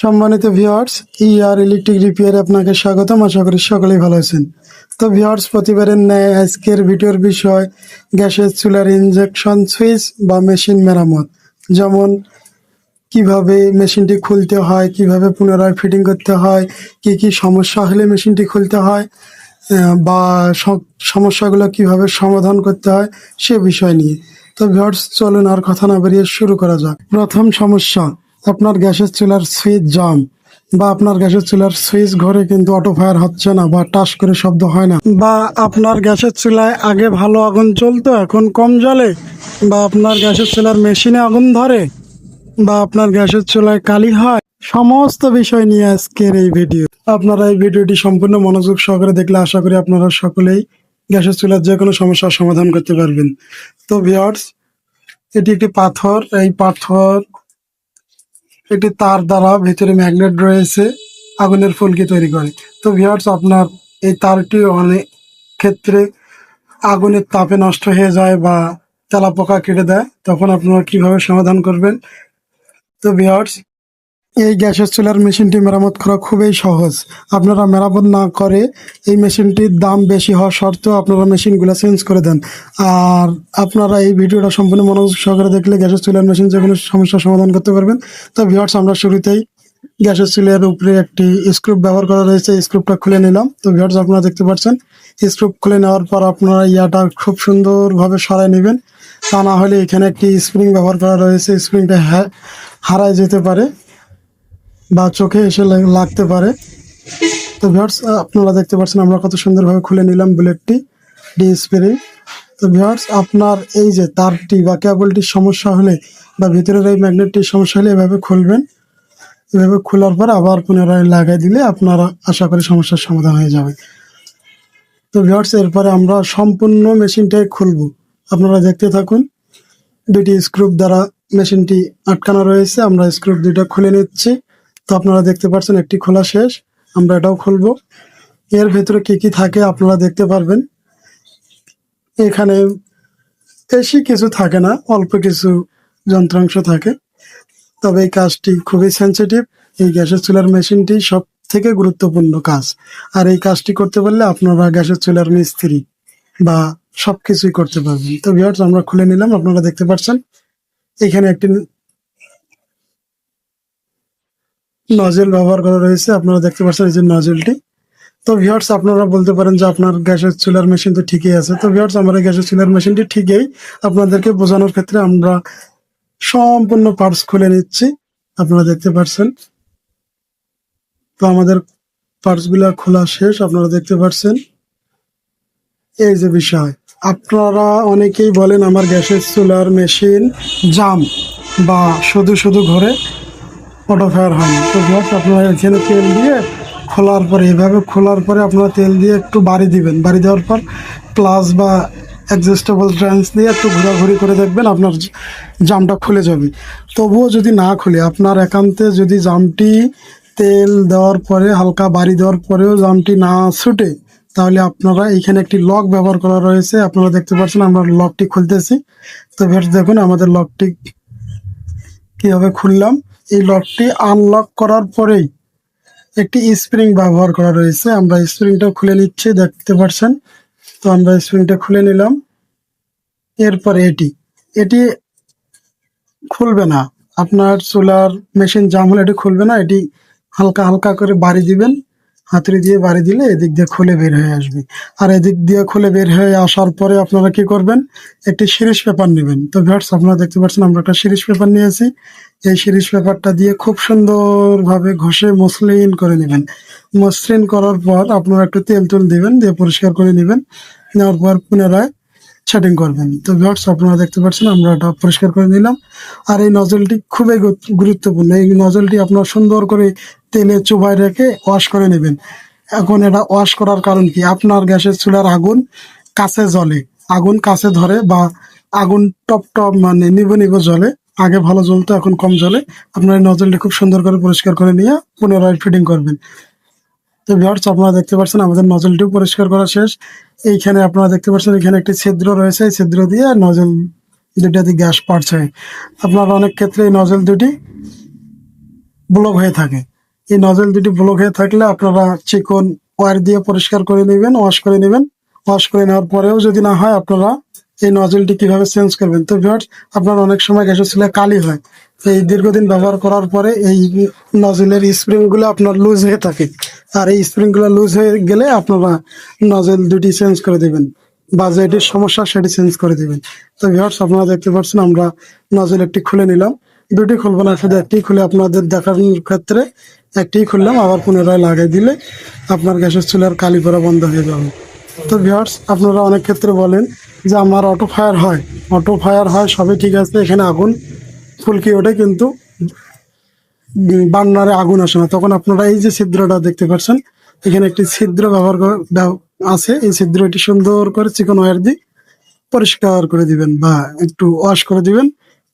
সম্মানিত ভিউয়ার্স, আর ইলেকট্রিক রিপেয়ারে আপনাকে স্বাগতম। আশা করি সকলেই ভালো আছেন। তো ভিউয়ার্স, প্রতিবারের ন্যায় আজকের ভিডিওর বিষয় গ্যাসের চুলার ইনজেকশন সুইচ বা মেশিন মেরামত। যেমন কিভাবে মেশিনটি খুলতে হয়, কিভাবে পুনরায় ফিটিং করতে হয়, কি কি সমস্যা হলে মেশিনটি খুলতে হয়, বা সমস্যাগুলো কিভাবে সমাধান করতে হয় সে বিষয় নিয়ে। তো ভিউয়ার্স, চলুন আর কথা না বেরিয়ে শুরু করা যাক। প্রথম সমস্যা, আপনার গ্যাসের চুলার সুইচ জাম, বা আপনার গ্যাসের চুলার সুইচ ঘরে কিন্তু অটো ফায়ার হচ্ছে না বা টাস করে শব্দ হয় না, বা আপনার গ্যাসের চুলায় আগে ভালো আগুন চলতো এখন কম জ্বলে, বা আপনার গ্যাসের চুলার মেশিনে আগুন ধরে, বা আপনার গ্যাসের চুলায় কালি হয়। সমস্ত বিষয় নিয়ে আজকের এই ভিডিও। আপনারা এই ভিডিওটি সম্পূর্ণ মনোযোগ সহকারে দেখলে আশা করি আপনারা সকলেই গ্যাসের চুলার যে কোনো সমস্যার সমাধান করতে পারবেন। তো ভিউয়ার্স, এটি একটি পাথর। এই পাথর একটি তার দ্বারা ভেতরে ম্যাগনেট রয়েছে, আগুনের ফুলকি তৈরি করে। তো ভিউয়ার্স, আপনার এই তারটি অনেক ক্ষেত্রে আগুনের তাপে নষ্ট হয়ে যায় বা তেলাপোকা কেটে দেয়, তখন আপনারা কিভাবে সমাধান করবেন। তো ভিউয়ার্স, এই গ্যাসের চুলার মেশিনটি মেরামত করা খুবই সহজ। আপনারা মেরামত না করে এই মেশিনটির দাম বেশি হওয়া সত্ত্বেও আপনারা মেশিনগুলো চেঞ্জ করে দেন। আর আপনারা এই ভিডিওটা সম্পূর্ণ মনোযোগ সহকারে দেখলে গ্যাসের চুলার মেশিন যে কোনো সমস্যার সমাধান করতে পারবেন। তো ভিউয়ার্স, আমরা শুরুতেই গ্যাসের চুলার উপরে একটি স্ক্রু ব্যবহার করা রয়েছে, স্ক্রুটা খুলে নিলাম। তো ভিউয়ার্স, আপনারা দেখতে পাচ্ছেন স্ক্রু খুলে নেওয়ার পর আপনারা ইয়াটা খুব সুন্দরভাবে সরাই নেবেন। তা না হলে এখানে একটি স্প্রিং ব্যবহার করা রয়েছে, স্প্রিংটা হারায় যেতে পারে বা চোখে এসে লাগতে পারে। তো ভিউয়ার্স, আপনারা দেখতে পাচ্ছেন আমরা কত সুন্দরভাবে খুলে নিলাম বুলেটটি ডি স্প্রে। তো ভিউয়ার্স, আপনার এই যে তারটি বা কেবলটির সমস্যা হলে বা ভিতরের এই ম্যাগনেটটির সমস্যা হলে এভাবে খুলবেন। এভাবে খোলার পর আবার পুনরায় লাগাই দিলে আপনারা আশা করি সমস্যার সমাধান হয়ে যাবে। তো ভিউয়ার্স, এরপরে আমরা সম্পূর্ণ মেশিনটাই খুলব। আপনারা দেখতে থাকুন। দুটি স্ক্রু দ্বারা মেশিনটি আটকানো রয়েছে, আমরা স্ক্রু দুইটা খুলে নিচ্ছি। তো আপনারা দেখতে পাচ্ছেন একটি খোলা শেষ, আমরা এটাও খুলবো। এর ভেতরে কি কি থাকে আপনারা দেখতে পারবেন। এখানে বেশি কিছু থাকে না, অল্প কিছু যন্ত্রাংশ থাকে। তবে এই কাজটি খুবই সেন্সিটিভ। এই গ্যাসের চুলার মেশিনটি সব থেকে গুরুত্বপূর্ণ কাজ। আর এই কাজটি করতে পারলে আপনারা গ্যাসের চুলার মিস্ত্রি বা সবকিছুই করতে পারবেন। তো ভিউয়ার্স, আমরা খুলে নিলাম। আপনারা দেখতে পাচ্ছেন এখানে একটি নজেল ব্যবহার করা রয়েছে, আপনারা দেখতে পাচ্ছেন এই যে নজেলটি। তো ভিউয়ার্স, আপনারা বলতে পারেন যে আপনার গ্যাসের চুলার মেশিন তো ঠিকই আছে। তো ভিউয়ার্স, আমার এই গ্যাসের চুলার মেশিনটি ঠিকই। আপনাদেরকে বোঝানোর ক্ষেত্রে আমরা সম্পূর্ণ পার্টস খুলে নিচ্ছি। আপনারা দেখতে পাচ্ছেন। তো আমাদের পার্টস গুলা খোলা শেষ, আপনারা দেখতে পাচ্ছেন। এই যে বিষয়, আপনারা অনেকেই বলেন আমার গ্যাসের চুলার মেশিন জাম বা শুধু শুধু ঘরে অটো ফায়ার হয় না। তো ভিউয়ার্স, আপনারা এখানে তেল দিয়ে খোলার পরে, এভাবে খোলার পরে আপনারা তেল দিয়ে একটু বাড়ি দিবেন। বাড়ি দেওয়ার পর প্লাস বা অ্যাডজাস্টেবল ট্রান্স দিয়ে একটু ঘোরাঘুরি করে দেখবেন আপনার জামটা খুলে যাবে। তবুও যদি না খুলে, আপনার একান্তে যদি জামটি তেল দেওয়ার পরে হালকা বাড়ি দেওয়ার পরেও জামটি না ছুটে, তাহলে আপনারা এইখানে একটি লক ব্যবহার করা রয়েছে। আপনারা দেখতে পাচ্ছেন আমরা লকটি খুলতেছি। তো ভিউয়ার্স, দেখুন আমাদের লকটি কিভাবে খুললাম। এই লকটি আনলক করার পরেই একটি স্প্রিং ব্যবহার করা রয়েছে, আমরা স্প্রিংটা খুলে নিচ্ছি, দেখতে পাচ্ছেন। তো আমরা স্প্রিংটা খুলে নিলাম। এরপরে এটি এটি খুলবে না। আপনার সোলার মেশিন জাম হলে এটি খুলবে না। এটি হালকা হালকা করে বাড়ি দিবেন, হাতুড়ি দিয়ে বাড়ি দিলে এদিক দিয়ে খুলে বের হয়ে আসবে। আর এদিক দিয়ে খুলে বের হয়ে আসার পরে আপনারা কি করবেন, একটি সিরিজ পেপার নেবেন। তো ভিউয়ার্স, আপনারা দেখতে পাচ্ছেন আমরা একটা সিরিজ পেপার নিয়েছি। এই সিরিজ পেপারটা দিয়ে খুব সুন্দরভাবে ঘষে মসৃণ করে নেবেন। মসৃণ করার পর আপনারা একটু তেল তুল দিবেন, দিয়ে পরিষ্কার করে নেবেন। নেওয়ার পর পুনরায় সেটিং করবেন। তো ভিউয়ার্স, আপনারা দেখতে পাচ্ছেন আমরা এটা পরিষ্কার করে নিলাম। আর এই নজলটি খুবই গুরুত্বপূর্ণ। এই নজলটি আপনার সুন্দর করে তেলে চুবাই রেখে ওয়াশ করে নেবেন। এখন এটা ওয়াশ করার কারণ কি, আপনার গ্যাসের চুলার আগুন কাছে জ্বলে, আগুন কাছে ধরে, বা আগুন টপ টপ মানে নিভে নিভে জ্বলে। আগে ভালো জ্বলতো, এখন কম জ্বলে। আপনার এই নজলটি খুব সুন্দর করে পরিষ্কার করে নিয়ে পুনরায় ফিটিং করবেন। তো ভিউয়ার্স, আপনারা দেখতে পাচ্ছেন আমাদের নজলটিও পরিষ্কার করা শেষ। এইখানে আপনারা দেখতে পাচ্ছেন এখানে একটি ছিদ্র রয়েছে, এই ছিদ্র দিয়ে নজল দুইটা দিয়ে গ্যাস পাচ্ছে। আপনারা অনেক ক্ষেত্রে এই নজল দুটি ব্লক হয়ে থাকে। এই নজল দুটি ব্লক হয়ে থাকলে আপনারা চিকন ওয়্যার দিয়ে পরিষ্কার করে নেবেন, ওয়াশ করে নেবেন। ওয়াশ করে নেওয়ার পরেও যদি না হয়, আপনারা এই নজলটি কিভাবে চেঞ্জ করবেন। তো ভিউয়ার্স, আপনার অনেক সময় গ্যাসের চুলায় কালি হয়। এই দীর্ঘদিন ব্যবহার করার পরে এই নজলের স্প্রিং গুলো আপনার লুজ হয়ে থাকে। আর এই স্প্রিং গুলো লুজ হয়ে গেলে আপনারা নজল দুটি চেঞ্জ করে দিবেন, বা যেটির সমস্যা সেটি চেঞ্জ করে দিবেন। তো ভিউয়ার্স, আপনারা দেখতে পাচ্ছেন আমরা নজল একটি খুলে নিলাম। দুটি খুলবো না, শুধু একটি খুলে আপনাদের দেখানোর ক্ষেত্রে একটি খুললাম। আবার পুনরায় লাগাই দিলে আপনার গ্যাসের চুলার কালি পড়া বন্ধ হয়ে যাবে। তো ভিউয়ার্স, আপনারা অনেক ক্ষেত্রে বলেন যে আমার অটো ফায়ার হয়, অটো ফায়ার হয়, সবই ঠিক আছে, এখানে আগুন ফুলকি ওঠে, কিন্তু বার্নারে আগুন আসে না। তখন আপনারা এই যে ছিদ্রটা দেখতে পাচ্ছেন, এখানে একটি ছিদ্র আছে। এই ছিদ্রটি সুন্দর করে চিকন ওয়্যার দিয়ে পরিষ্কার করে দিবেন বা একটু ওয়াশ করে দিবেন।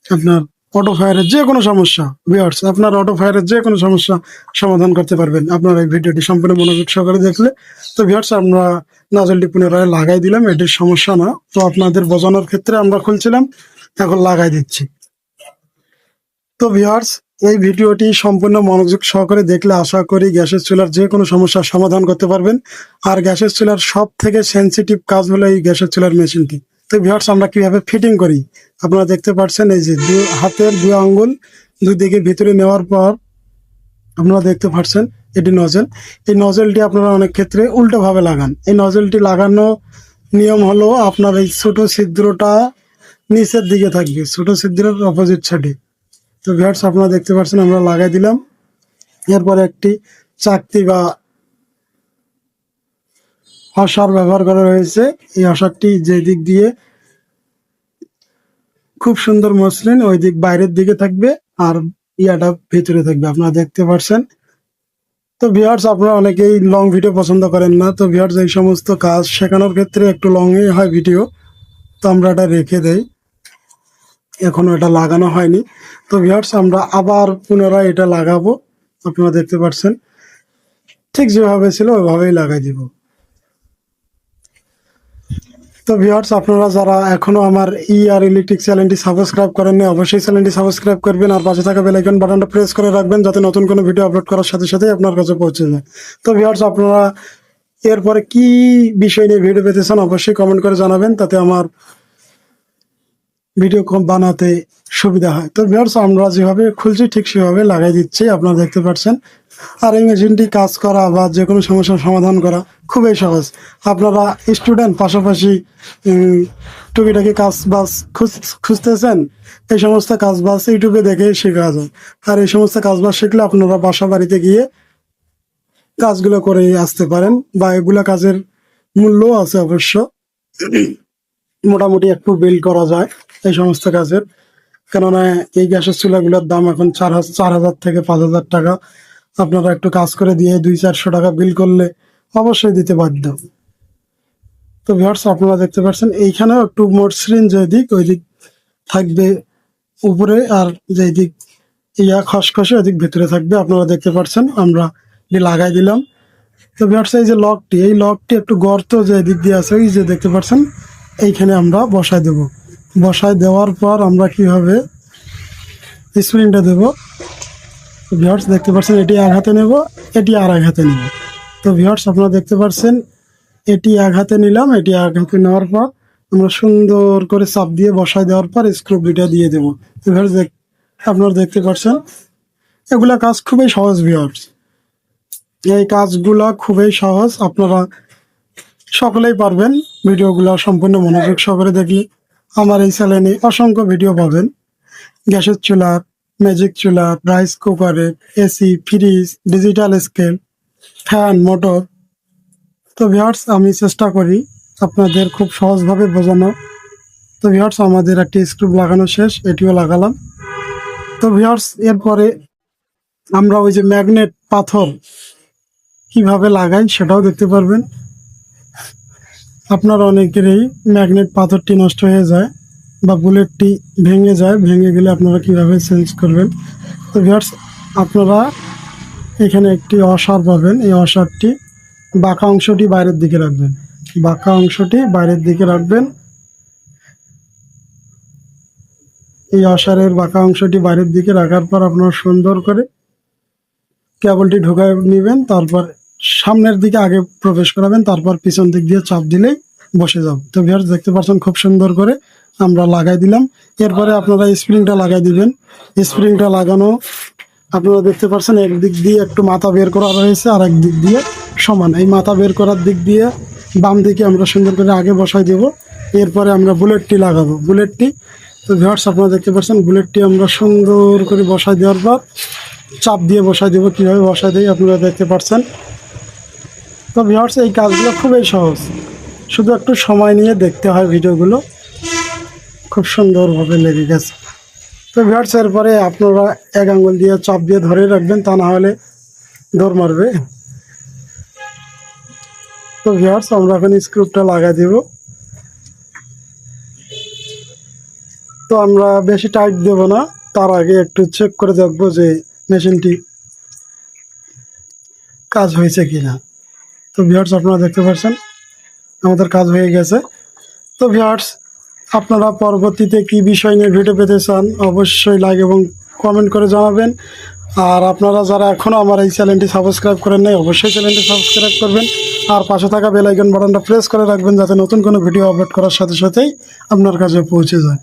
আপনার অটো ফায়ারের যে কোনো সমস্যা, ভিউয়ার্স, আপনার অটো ফায়ারের যে কোনো সমস্যা সমাধান করতে পারবেন আপনার এই ভিডিওটি সম্পূর্ণ মনোযোগ সহকারে দেখলে। তো ভিউয়ার্স, আমরা নজলটি পুনরায় লাগাই দিলাম, এটির সমস্যা না। তো আপনাদের বোঝানোর ক্ষেত্রে আমরা খুলছিলাম, এখন লাগাই দিচ্ছি। তো ভিউয়ার্স, এই ভিডিওটি সম্পূর্ণ মনোযোগ সহকারে দেখলে আশা করি গ্যাসের চুলার যে কোনো সমস্যার সমাধান করতে পারবেন। আর গ্যাসের চুলার সব থেকে সেনসিটিভ কাজ হলো এই গ্যাসের চুলার মেশিনটি। তো ভিউয়ার্স, আমরা কিভাবে ফিটিং করি আপনারা দেখতে পাচ্ছেন। এই যে হাতের দুই আঙ্গুল দুদিকে ভিতরে নেওয়ার পর আপনারা দেখতে পাচ্ছেন এটি নজল। এই নজলটি আপনারা অনেক ক্ষেত্রে উল্টো ভাবে লাগান। এই নজলটি লাগানো নিয়ম হলো, আপনার এই ছোট ছিদ্রটা নিচের দিকে থাকবে, ছোট ছিদ্রের অপোজিট সাইডে। তো ভিউয়ার্স, আপনারা দেখতে পাচ্ছেন আমরা লাগাই দিলাম। এরপরে একটি চাকতি বা অসার ব্যবহার করা হয়েছে। এই অসারটি যে দিক দিয়ে খুব সুন্দর মসৃণ, ওই দিক বাইরের দিকে থাকবে, আর ইয়াটা ভিতরে থাকবে, আপনারা দেখতে পাচ্ছেন। তো ভিউয়ার্স, আপনারা অনেকেই লং ভিডিও পছন্দ করেন না। তো ভিউয়ার্স, এই সমস্ত কাজ শেখানোর ক্ষেত্রে একটু লংই হয় ভিডিও, তো আমরা এটা রেখে দেই, এখনো এটা লাগানো হয়নি। তো ভিউয়ার্স, আমরা আবার পুনরায় এটা লাগাবো। আপনারা দেখতে পাচ্ছেন ঠিক যেভাবে ছিল ওইভাবেই লাগাই দিব। তো ভিউয়ার্স, আপনারা যারা এখনো আমার আর ইলেকট্রিক চ্যানেলটি সাবস্ক্রাইব করেননি, অবশ্যই চ্যানেলটি সাবস্ক্রাইব করবেন, আর পাশে থাকা বেল আইকন বাটনটা প্রেস করে রাখবেন, যাতে নতুন কোনো ভিডিও আপলোড করার সাথে সাথে আপনার কাছে পৌঁছে যায়। তো ভিউয়ার্স, আপনারা এরপরে কি বিষয় নিয়ে ভিডিও পেতে চান অবশ্যই কমেন্ট করে জানাবেন, তাতে আমার ভিডিও বানাতে সুবিধা হয়। তো ভিউয়ার্স, আমরা যেভাবে খুলছি ঠিক সেভাবে লাগাই দিচ্ছি, আপনারা দেখতে পাচ্ছেন। আর এই মেশিনটি কাজ করা বা যে কোনো সমস্যার সমাধান করা খুবই সহজ। আপনারা স্টুডেন্ট, পাশাপাশি টুকিটাকি কাজ বাজ খুঁজতেছেন, এই সমস্ত কাজ বাজ ইউটিউবে দেখে শেখা যায়। আর এই সমস্ত কাজ বাজ শিখলে আপনারা বাসা বাড়িতে গিয়ে কাজগুলো করে আসতে পারেন, বা এগুলা কাজের মূল্যও আছে অবশ্য। মোটামুটি একটু বিল করা যায় এই সমস্ত কাজের, কেননা এই গ্যাসের চুলাগুলোর দাম এখন 4,000 থেকে 5,000 টাকা। আপনারা একটু কাজ করে দিয়ে 200-400 টাকা বিল করলে অবশ্যই দিতে বাধ্য। তো ভিউয়ার্স, আপনারা দেখতে পাচ্ছেন এইখানেও একটু মসৃণ যে দিক, ওই দিক থাকবে উপরে, আর যে দিক খসখসে ওই দিক ভেতরে থাকবে। আপনারা দেখতে পাচ্ছেন আমরা লাগাই দিলাম। তো ভিউয়ার্স, এই যে লকটি, এই লকটি একটু গর্ত যে দিক দিয়ে আছে, এই যে দেখতে পাচ্ছেন, এইখানে আমরা বসাই দেব। বসাই দেওয়ার পর আমরা কিভাবে স্প্রিংটা দেব, ভিউয়ার্স দেখতে পাচ্ছেন, এটি এক হাতে নেব, এটি আর এক হাতে নেব। তো ভিউয়ার্স, আপনারা দেখতে পাচ্ছেন এটি এক হাতে নিলাম, এটি এক হাতে নেওয়ার পর আমরা সুন্দর করে চাপ দিয়ে বসাই দেওয়ার পর স্ক্রু দুইটা দিয়ে দেবো। ভিউয়ার্স, আপনারা দেখতে পাচ্ছেন এগুলা কাজ খুবই সহজ। ভিউয়ার্স, এই কাজগুলা খুবই সহজ, আপনারা সকলেই পারবেন। ভিডিওগুলো সম্পূর্ণ মনোযোগ সহকারে দেখলে আমার এই চ্যানেলে অসংখ্য ভিডিও পাবেন। গ্যাসের চুলার, ম্যাজিক চুলার, রাইস কুকারের, AC, fridge, digital scale, fan, motor. তো ভিউয়ার্স, আমি চেষ্টা করি আপনাদের খুব সহজভাবে বোঝানো। তো ভিউয়ার্স, আমাদের একটি স্ক্রু লাগানো শেষ, এটিও লাগালাম। তো ভিউয়ার্স, এরপরে আমরা ওই যে ম্যাগনেট পাথর কিভাবে লাগাই সেটাও দেখতে পারবেন। আপনার অনেকেরই ম্যাগনেট পাথরটি নষ্ট হয়ে যায় বা বুলেটটি ভেঙে যায়, ভেঙে গেলে আপনারা কিভাবে চেঞ্জ করবেন। তো ভিউয়ার্স, আপনারা এখানে একটি অসার পাবেন, এই অসারটি বাঁকা অংশটি বাইরের দিকে রাখবেন, বাঁকা অংশটি বাইরের দিকে রাখবেন। এই অসারের বাঁকা অংশটি বাইরের দিকে রাখার পর আপনারা সুন্দর করে কেবলটি ঢোকায় নেবেন, তারপর সামনের দিকে আগে প্রবেশ করাবেন, তারপর পিছন দিক দিয়ে চাপ দিলেই বসে যাবে। তো ভিউয়ার্স দেখতে পাচ্ছেন খুব সুন্দর করে আমরা লাগাই দিলাম। এরপরে আপনারা স্প্রিংটা লাগাই দিবেন। স্প্রিংটা লাগানো আপনারা দেখতে পাচ্ছেন একদিক দিয়ে একটু মাথা বের করা রয়েছে, আর এক দিক দিয়ে সমান। এই মাথা বের করার দিক দিয়ে বাম দিকে আমরা সুন্দর করে আগে বসাই দেব। এরপরে আমরা বুলেটটি লাগাবো, বুলেটটি। তো ভিউয়ার্স আপনারা দেখতে পাচ্ছেন বুলেটটি আমরা সুন্দর করে বসাই দেওয়ার পর চাপ দিয়ে বসাই দেবো। কীভাবে বসাই দিই আপনারা দেখতে পাচ্ছেন। তো ভিউয়ার্স এই কাজগুলো খুবই সহজ, শুধু একটু সময় নিয়ে দেখতে হয় ভিডিওগুলো, খুব সুন্দরভাবে লেগে গেছে। তো ভিউয়ার্স এরপরে আপনারা এক আঙ্গুল দিয়ে চাপ দিয়ে ধরে রাখবেন, তা না হলে দৌড় মারবে। তো ভিউয়ার্স আমরা এখন স্ক্রুপটা লাগাই দেব। তো আমরা বেশি টাইট দেব না, তার আগে একটু চেক করে দেখবো যে মেশিনটি কাজ হয়েছে কিনা। তো ভিউয়ার্স আপনারা দেখতে পাচ্ছেন আমাদের কাজ হয়ে গেছে। তো ভিউয়ার্স আপনারা পরবর্তীতে কি বিষয় নিয়ে ভিডিও পেতে চান অবশ্যই লাইক এবং কমেন্ট করে জানাবেন। আর আপনারা যারা এখনও আমার এই চ্যানেলটি সাবস্ক্রাইব করেন নাই অবশ্যই চ্যানেলটি সাবস্ক্রাইব করবেন, আর পাশে থাকা বেল আইকন বাটনটা প্রেস করে রাখবেন যাতে নতুন কোনো ভিডিও আপলোড করার সাথে সাথেই আপনার কাছে পৌঁছে যায়।